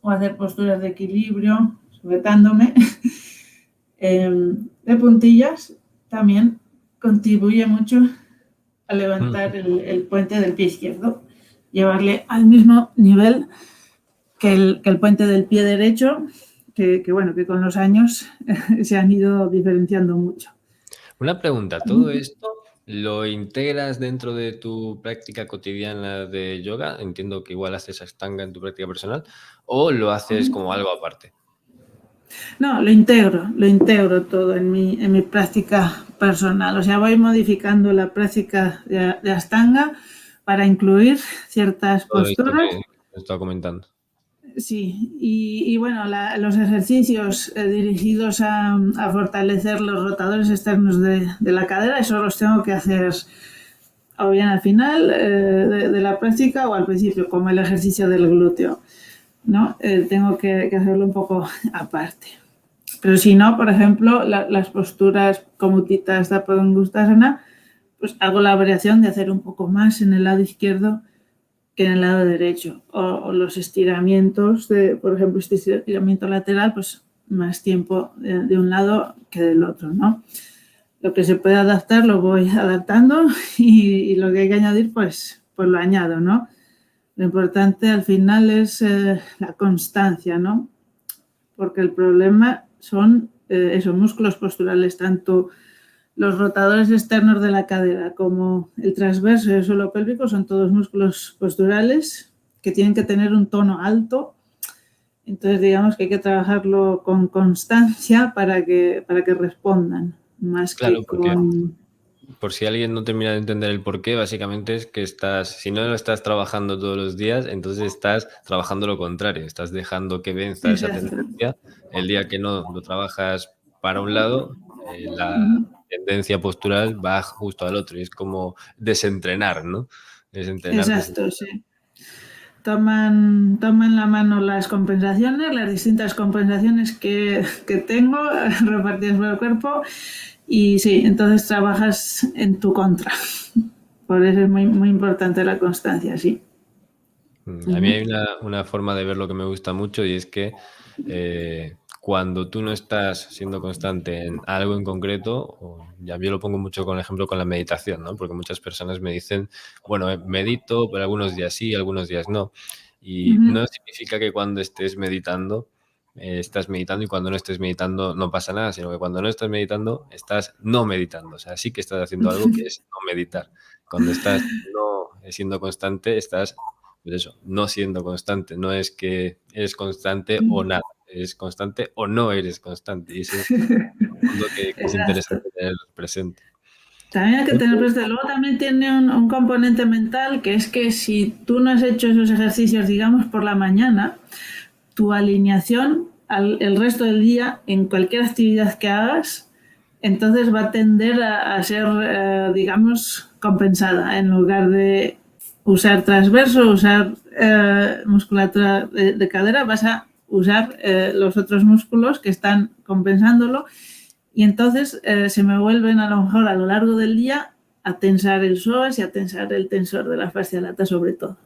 o hacer posturas de equilibrio, sujetándome. De puntillas también contribuye mucho a levantar el puente del pie izquierdo, llevarle al mismo nivel que el puente del pie derecho, que bueno, que con los años se han ido diferenciando mucho. Una pregunta, ¿todo esto lo integras dentro de tu práctica cotidiana de yoga? Entiendo que igual haces Ashtanga en tu práctica personal, ¿o lo haces como algo aparte? No, lo integro todo en mi práctica personal. O sea, voy modificando la práctica de Ashtanga para incluir ciertas Todo esto posturas. que me estaba comentando. Sí, y bueno, los ejercicios dirigidos a fortalecer los rotadores externos de la cadera, eso los tengo que hacer o bien al final de la práctica o al principio, como el ejercicio del glúteo, ¿no? Tengo que hacerlo un poco aparte. Pero si no, por ejemplo, las posturas como Utthita Padangusthasana, pues hago la variación de hacer un poco más en el lado izquierdo que en el lado derecho. O los estiramientos, por ejemplo, este estiramiento lateral, pues más tiempo de un lado que del otro, ¿no? Lo que se puede adaptar lo voy adaptando y lo que hay que añadir, pues lo añado, ¿no? Lo importante al final es la constancia, ¿no? Porque el problema son esos músculos posturales, tanto los rotadores externos de la cadera como el transverso y el suelo pélvico son todos músculos posturales que tienen que tener un tono alto. Entonces, digamos que hay que trabajarlo con constancia para que respondan, más Claro, que porque con... por si alguien no termina de entender el porqué, básicamente es que si no lo estás trabajando todos los días, entonces estás trabajando lo contrario, estás dejando que venza esa Exacto. tendencia. El día que no lo trabajas para un lado, la tendencia postural va justo al otro y es como desentreno, ¿no? Desentreno. Exacto, sí. toman la mano las compensaciones, las distintas compensaciones que tengo repartidas por el cuerpo y sí, entonces trabajas en tu contra. Por eso es muy, muy importante la constancia, sí. A mí hay una forma de ver lo que me gusta mucho y es que cuando tú no estás siendo constante en algo en concreto, ya yo lo pongo mucho con ejemplo con la meditación, ¿no? Porque muchas personas me dicen, bueno, medito, pero algunos días sí, algunos días no. Y Ujú. no significa que cuando estés meditando, estás meditando y cuando no estés meditando no pasa nada, sino que cuando no estás meditando, estás no meditando. O sea, sí que estás haciendo algo que es no meditar. Cuando estás no siendo constante, estás pues eso, no siendo constante, no es que eres constante o nada, eres constante o no eres constante. Y ese es un punto que es Exacto. interesante tener presente. También hay que tener presente, luego también tiene un componente mental que es que si tú no has hecho esos ejercicios, digamos, por la mañana, tu alineación el resto del día en cualquier actividad que hagas, entonces va a tender a ser, digamos, compensada. En lugar de usar transverso, usar musculatura de cadera, vas a usar los otros músculos que están compensándolo y entonces se me vuelven a lo mejor a lo largo del día a tensar el psoas y a tensar el tensor de la fascia lata sobre todo.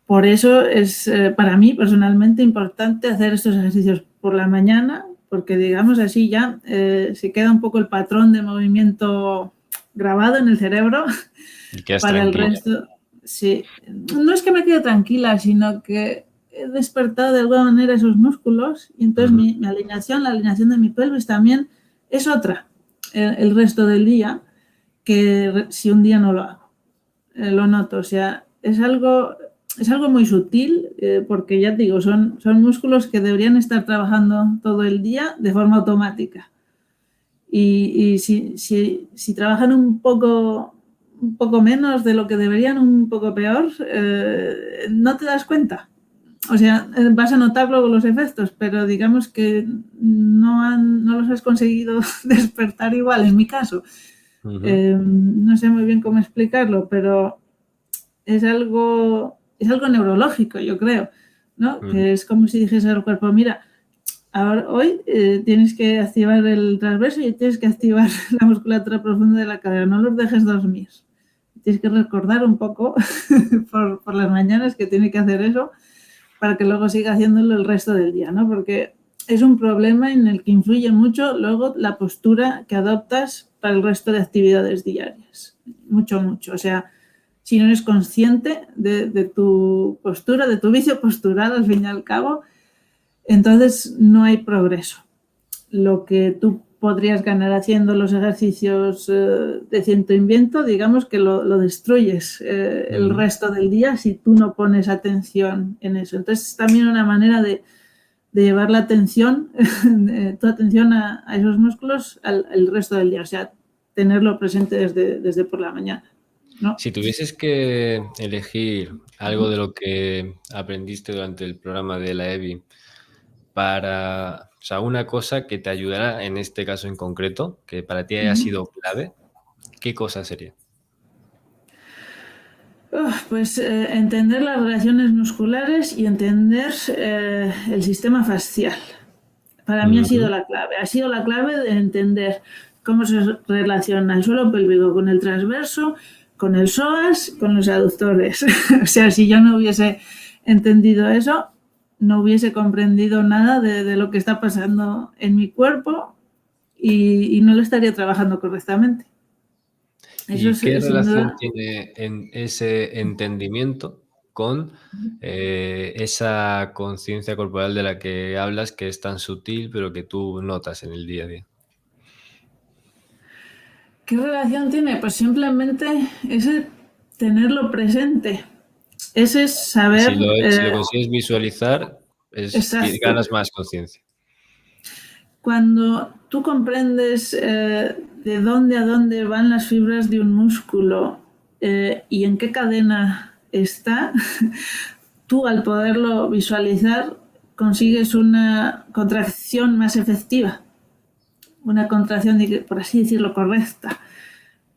Por eso es para mí personalmente importante hacer estos ejercicios por la mañana, porque digamos así ya se queda un poco el patrón de movimiento grabado en el cerebro Y quedas para el tranquila. resto. Sí, no es que me quede tranquila, sino que he despertado de alguna manera esos músculos y entonces mi alineación, la alineación de mi pelvis también es otra el resto del día que si un día no lo hago. Lo noto, o sea, es algo muy sutil porque ya te digo, son músculos que deberían estar trabajando todo el día de forma automática. Y si trabajan un poco menos de lo que deberían, un poco peor, no te das cuenta. O sea, vas a notar luego los efectos, pero digamos que no los has conseguido despertar igual, en mi caso. No sé muy bien cómo explicarlo, pero es algo neurológico, yo creo, ¿no? Que es como si dijese al cuerpo, mira, ahora, hoy tienes que activar el transverso y tienes que activar la musculatura profunda de la cadera, no los dejes dormir. Tienes que recordar un poco por las mañanas que tiene que hacer eso para que luego siga haciéndolo el resto del día, ¿no? Porque es un problema en el que influye mucho luego la postura que adoptas para el resto de actividades diarias. Mucho, mucho. O sea, si no eres consciente de tu postura, de tu vicio postural, al fin y al cabo, entonces no hay progreso. Lo que tú podrías ganar haciendo los ejercicios de ciento en viento, digamos que lo destruyes el resto del día si tú no pones atención en eso. Entonces es también una manera de llevar la atención, tu atención a esos músculos el resto del día, o sea, tenerlo presente desde por la mañana, ¿no? Si tuvieses que elegir algo de lo que aprendiste durante el programa de la EBI para, o sea, una cosa que te ayudara en este caso en concreto, que para ti haya sido clave, ¿qué cosa sería? Pues entender las relaciones musculares y entender el sistema fascial. Para mí ha sido la clave de entender cómo se relaciona el suelo pélvico con el transverso, con el psoas, con los aductores. O sea, si yo no hubiese entendido eso, no hubiese comprendido nada de lo que está pasando en mi cuerpo y no lo estaría trabajando correctamente. Eso ¿Y qué es sin relación duda. tiene en ese entendimiento con esa conciencia corporal de la que hablas, que es tan sutil, pero que tú notas en el día a día? ¿Qué relación tiene? Pues simplemente ese tenerlo presente. Ese es Y saber. si lo consigues visualizar, Exacto. ganas más conciencia. Cuando tú comprendes de dónde a dónde van las fibras de un músculo y en qué cadena está, tú al poderlo visualizar consigues una contracción más efectiva, una contracción, por así decirlo, correcta,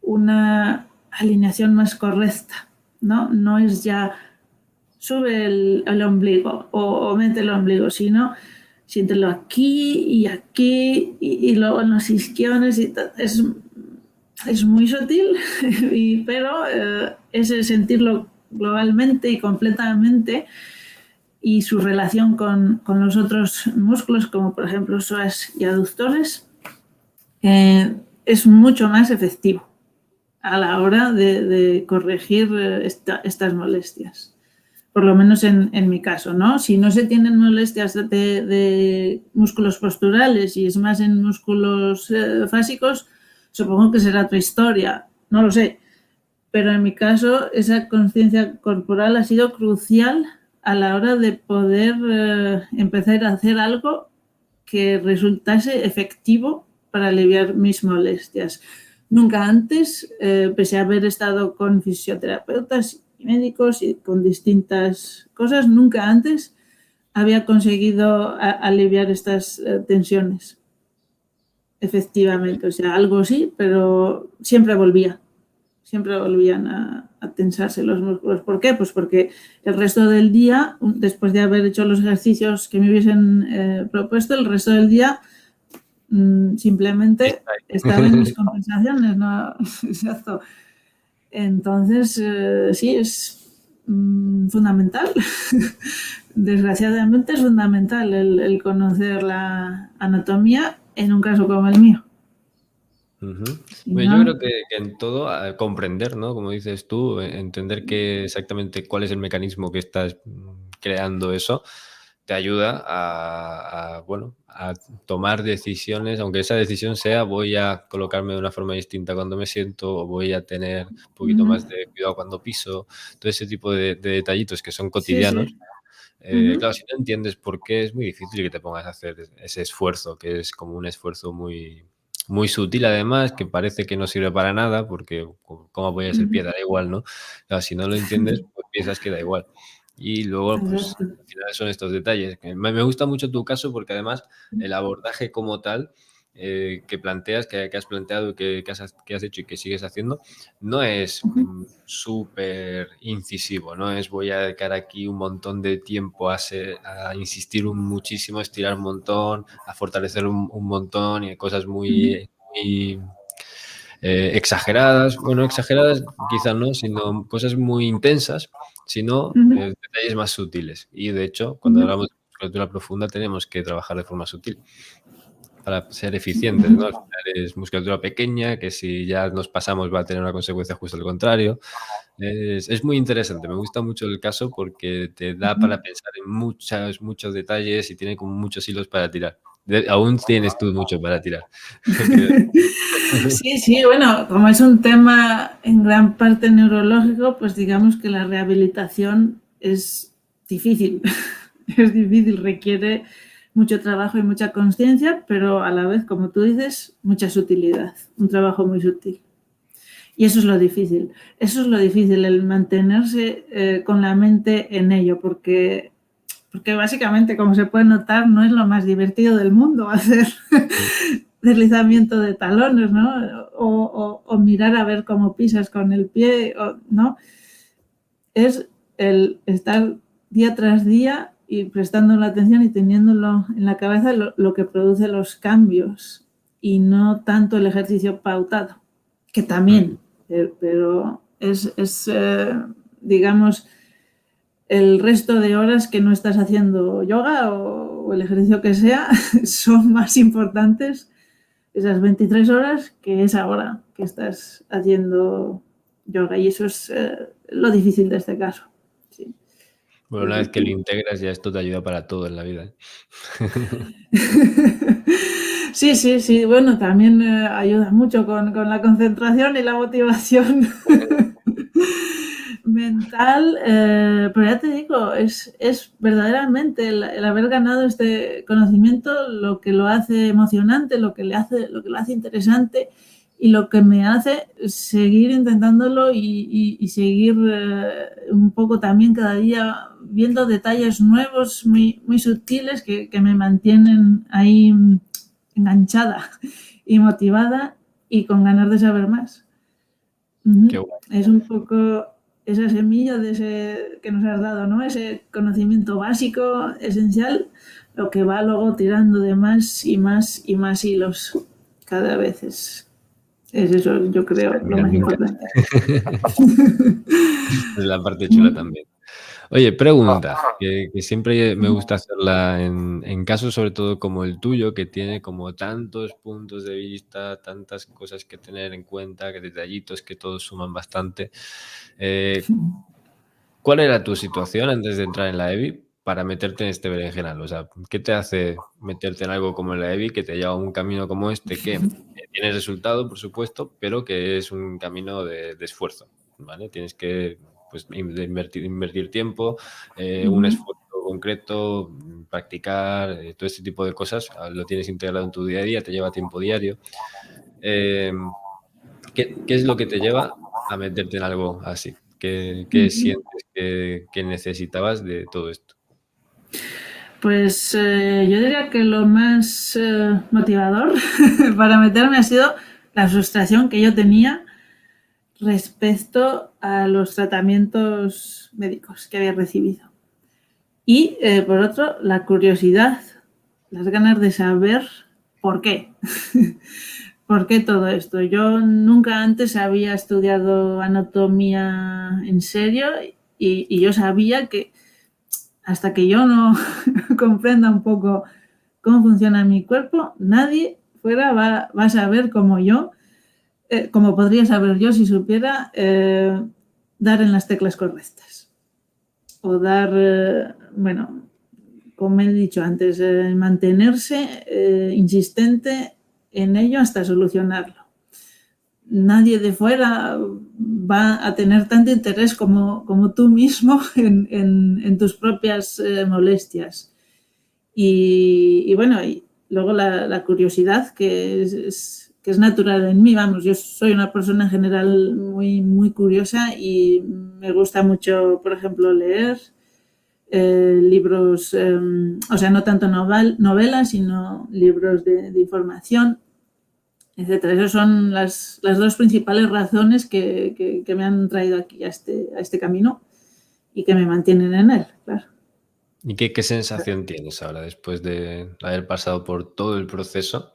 una alineación más correcta, ¿no? No es ya sube el ombligo o mete el ombligo, sino siéntelo aquí y luego en los isquiones. Es muy sutil, pero ese sentirlo globalmente y completamente y su relación con los otros músculos, como por ejemplo psoas y aductores, es mucho más efectivo a la hora de corregir estas molestias. Por lo menos en mi caso, ¿no? Si no se tienen molestias de músculos posturales y es más en músculos fásicos, supongo que será otra historia, no lo sé. Pero en mi caso, esa conciencia corporal ha sido crucial a la hora de poder empezar a hacer algo que resultase efectivo para aliviar mis molestias. Nunca antes, pese a haber estado con fisioterapeutas y médicos y con distintas cosas, nunca antes había conseguido aliviar estas tensiones efectivamente. O sea, algo sí, pero siempre volvían a tensarse los músculos. ¿Por qué? Pues porque el resto del día, después de haber hecho los ejercicios que me hubiesen propuesto, el resto del día simplemente estaba en mis compensaciones, ¿no? Exacto. Entonces, sí, es fundamental. Desgraciadamente es fundamental el conocer la anatomía en un caso como el mío. Bueno, yo creo que en todo comprender, ¿no? Como dices tú, entender exactamente cuál es el mecanismo que estás creando eso, te ayuda bueno, a tomar decisiones, aunque esa decisión sea voy a colocarme de una forma distinta cuando me siento, o voy a tener un poquito más de cuidado cuando piso, todo ese tipo de detallitos que son cotidianos. Sí. Claro, si no entiendes por qué, es muy difícil que te pongas a hacer ese esfuerzo, que es como un esfuerzo muy, muy sutil además, que parece que no sirve para nada, porque ¿cómo apoyas el pie? Da igual, ¿no? Claro, si no lo entiendes, pues piensas que da igual. Y luego, pues, Exacto. al final son estos detalles. Me gusta mucho tu caso porque además el abordaje como tal que planteas, que has planteado, que has hecho y que sigues haciendo, no es súper incisivo, no es voy a dedicar aquí un montón de tiempo a insistir muchísimo, a estirar un montón, a fortalecer un montón y cosas muy exageradas, bueno, exageradas quizás no, sino cosas muy intensas, sino detalles más sutiles. Y de hecho, cuando hablamos de musculatura profunda tenemos que trabajar de forma sutil para ser eficientes, ¿no? Al final es musculatura pequeña, que si ya nos pasamos va a tener una consecuencia justo al contrario. Es muy interesante, me gusta mucho el caso porque te da para pensar en muchos detalles y tiene como muchos hilos para tirar. Aún tienes tú mucho para tirar. Sí, bueno, como es un tema en gran parte neurológico, pues digamos que la rehabilitación es difícil. Es difícil, requiere mucho trabajo y mucha conciencia, pero a la vez, como tú dices, mucha sutilidad, un trabajo muy sutil. Y eso es lo difícil. Eso es lo difícil, el mantenerse con la mente en ello, porque básicamente, como se puede notar, no es lo más divertido del mundo hacer deslizamiento de talones, ¿no? O mirar a ver cómo pisas con el pie, ¿no? Es el estar día tras día y prestando la atención y teniéndolo en la cabeza lo que produce los cambios y no tanto el ejercicio pautado, que también, pero es digamos, el resto de horas que no estás haciendo yoga o el ejercicio que sea son más importantes esas 23 horas que esa hora que estás haciendo yoga. Y eso es lo difícil de este caso. Sí. Bueno, una vez que lo integras ya esto te ayuda para todo en la vida. Sí. Bueno, también ayuda mucho con la concentración y la motivación mental. Pero ya te digo, es verdaderamente el haber ganado este conocimiento lo que lo hace emocionante, lo que lo hace interesante y lo que me hace seguir intentándolo y seguir un poco también cada día viendo detalles nuevos, muy, muy sutiles que me mantienen ahí enganchada y motivada y con ganas de saber más. Qué guay. Es un poco esa semilla que nos has dado, ¿no? Ese conocimiento básico, esencial, lo que va luego tirando de más y más y más hilos cada vez es eso, yo creo, lo Mira, más me encanta. importante. Es la parte chula también. Oye, pregunta, que siempre me gusta hacerla en casos, sobre todo como el tuyo, que tiene como tantos puntos de vista, tantas cosas que tener en cuenta, que detallitos que todos suman bastante. Eh, ¿Cuál era tu situación antes de entrar en la EBI para meterte en este berenjenal? O sea, ¿qué te hace meterte en algo como la EBI que te lleva a un camino como este que tiene resultado, por supuesto, pero que es un camino de esfuerzo, ¿vale? Tienes que, pues, invertir tiempo, un esfuerzo concreto, practicar, todo este tipo de cosas, lo tienes integrado en tu día a día, te lleva tiempo diario. Em, ¿qué es lo que te lleva a meterte en algo así? ¿Qué sientes que necesitabas de todo esto? Pues yo diría que lo más motivador para meterme ha sido la frustración que yo tenía respecto a los tratamientos médicos que había recibido. Y por otro, la curiosidad, las ganas de saber por qué. ¿Por qué todo esto? Yo nunca antes había estudiado anatomía en serio y yo sabía que hasta que yo no comprenda un poco cómo funciona mi cuerpo, nadie fuera va a saber como yo, como podría saber yo si supiera dar en las teclas correctas. O dar, bueno, como he dicho antes, mantenerse insistente en ello hasta solucionarlo. Nadie de fuera va a tener tanto interés como tú mismo en tus propias molestias. Y bueno, y luego la curiosidad que es natural en mí, vamos, yo soy una persona en general muy curiosa y me gusta mucho, por ejemplo, leer libros, o sea, no tanto novelas, sino libros de información, etcétera. Esas son las dos principales razones que me han traído aquí a este camino y que me mantienen en él, claro. ¿Y qué sensación tienes ahora después de haber pasado por todo el proceso?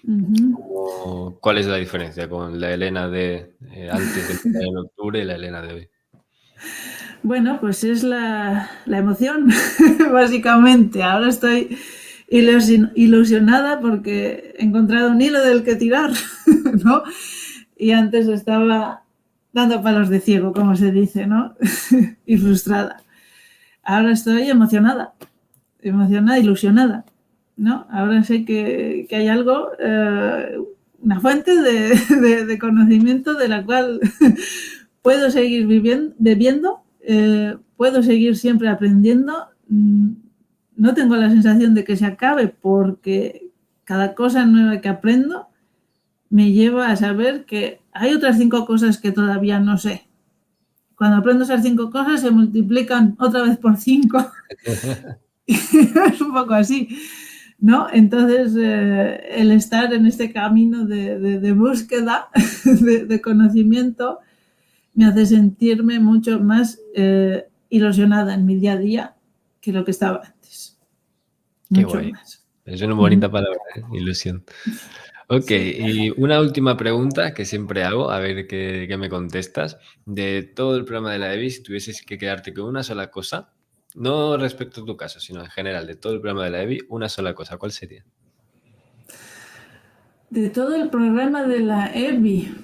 Ujú. ¿Cuál es la diferencia con la Elena de antes de empezar en octubre y la Elena de hoy? Bueno, pues es la emoción, básicamente. Ahora estoy ilusionada porque he encontrado un hilo del que tirar, ¿no? Y antes estaba dando palos de ciego, como se dice, ¿no? Y frustrada. Ahora estoy emocionada, ilusionada, ¿no? Ahora sé que hay algo, una fuente de conocimiento de la cual puedo seguir bebiendo, puedo seguir siempre aprendiendo. No tengo la sensación de que se acabe porque cada cosa nueva que aprendo me lleva a saber que hay otras 5 cosas que todavía no sé. Cuando aprendo esas 5 cosas se multiplican otra vez por 5. Es un poco así, ¿no? Entonces, el estar en este camino de búsqueda de conocimiento me hace sentirme mucho más ilusionada en mi día a día que lo que estaba antes. Qué Mucho guay. más. Es una Ujú. bonita palabra, ilusión. Okey, Sí. y una última pregunta que siempre hago, a ver qué me contestas. De todo el programa de la EBI, si tuvieses que quedarte con una sola cosa, no respecto a tu caso, sino en general, de todo el programa de la EBI, una sola cosa, ¿cuál sería? De todo el programa de la EBI,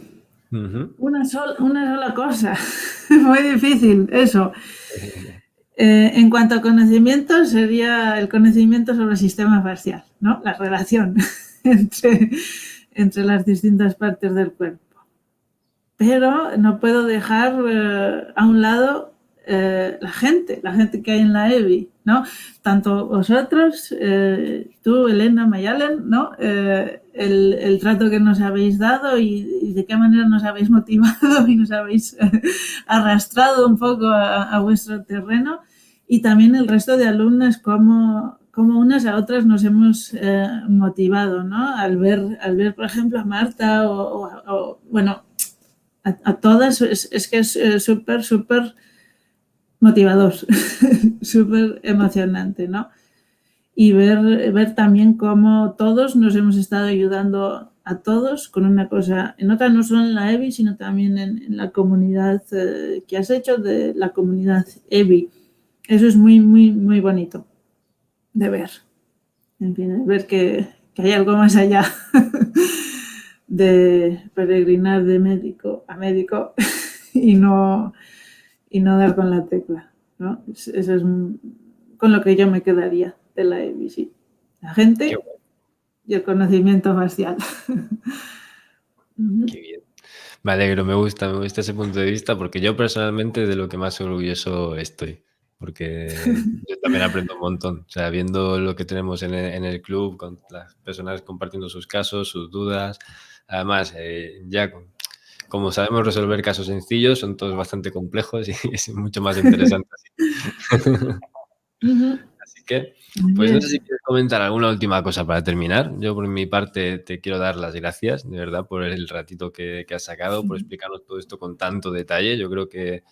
Ujú. una sola cosa. Muy difícil, eso. En cuanto a conocimiento, sería el conocimiento sobre el sistema facial, ¿no? La relación entre, entre las distintas partes del cuerpo. Pero no puedo dejar a un lado la gente que hay en la EBI, ¿no? Tanto vosotros, tú, Elena, Mayalen, ¿no? El trato que nos habéis dado y de qué manera nos habéis motivado y nos habéis arrastrado un poco a vuestro terreno y también el resto de alumnas como unas a otras nos hemos motivado, ¿no? Al ver, por ejemplo, a Marta bueno, a todas es que es súper, súper motivador, súper emocionante, ¿no? Y ver también cómo todos nos hemos estado ayudando a todos con una cosa, en otra no solo en la EBI, sino también en la comunidad que has hecho de la comunidad EBI. Eso es muy, muy, muy bonito de ver. En fin, de ver que hay algo más allá de peregrinar de médico a médico y no dar con la tecla, ¿no? Eso es con lo que yo me quedaría de la EBI, sí. La Qué gente bueno, y el conocimiento facial. qué bien. Me alegro, me gusta ese punto de vista porque yo personalmente de lo que más orgulloso estoy, porque yo también aprendo un montón, o sea, viendo lo que tenemos en el club, con las personas compartiendo sus casos, sus dudas, además, como sabemos resolver casos sencillos, son todos bastante complejos y es mucho más interesante así. Así que, Muy pues no sé bien. si quieres comentar alguna última cosa para terminar. Yo por mi parte te quiero dar las gracias, de verdad, por el ratito que has sacado, por explicarnos todo esto con tanto detalle. Yo creo que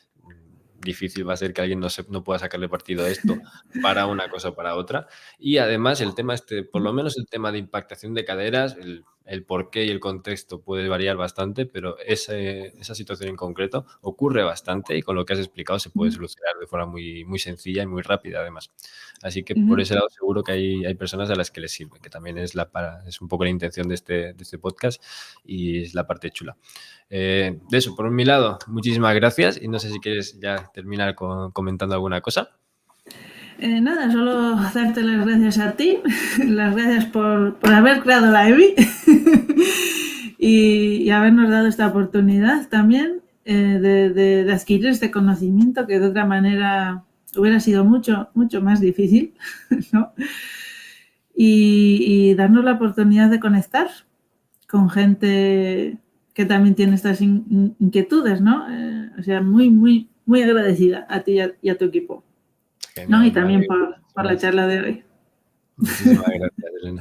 difícil va a ser que alguien no pueda sacarle partido a esto para una cosa o para otra. Y además el tema este, por lo menos el tema de impactación de caderas, el porqué y el contexto puede variar bastante, pero esa situación en concreto ocurre bastante y con lo que has explicado se puede solucionar de forma muy, muy sencilla y muy rápida además. Así que por ese lado seguro que hay personas a las que les sirve, que también es un poco la intención de este podcast y es la parte chula. De eso, por mi lado, muchísimas gracias y no sé si quieres ya terminar comentando alguna cosa. Nada, solo darte las gracias a ti, las gracias por haber creado la EBI y habernos dado esta oportunidad también de adquirir este conocimiento que de otra manera hubiera sido mucho, mucho más difícil, ¿no? Y darnos la oportunidad de conectar con gente que también tiene estas inquietudes, ¿no? O sea, muy, muy, muy agradecida a ti y a tu equipo, ¿no? Genial, Y me también alegro. por la charla de hoy. Muchísimas gracias, Elena.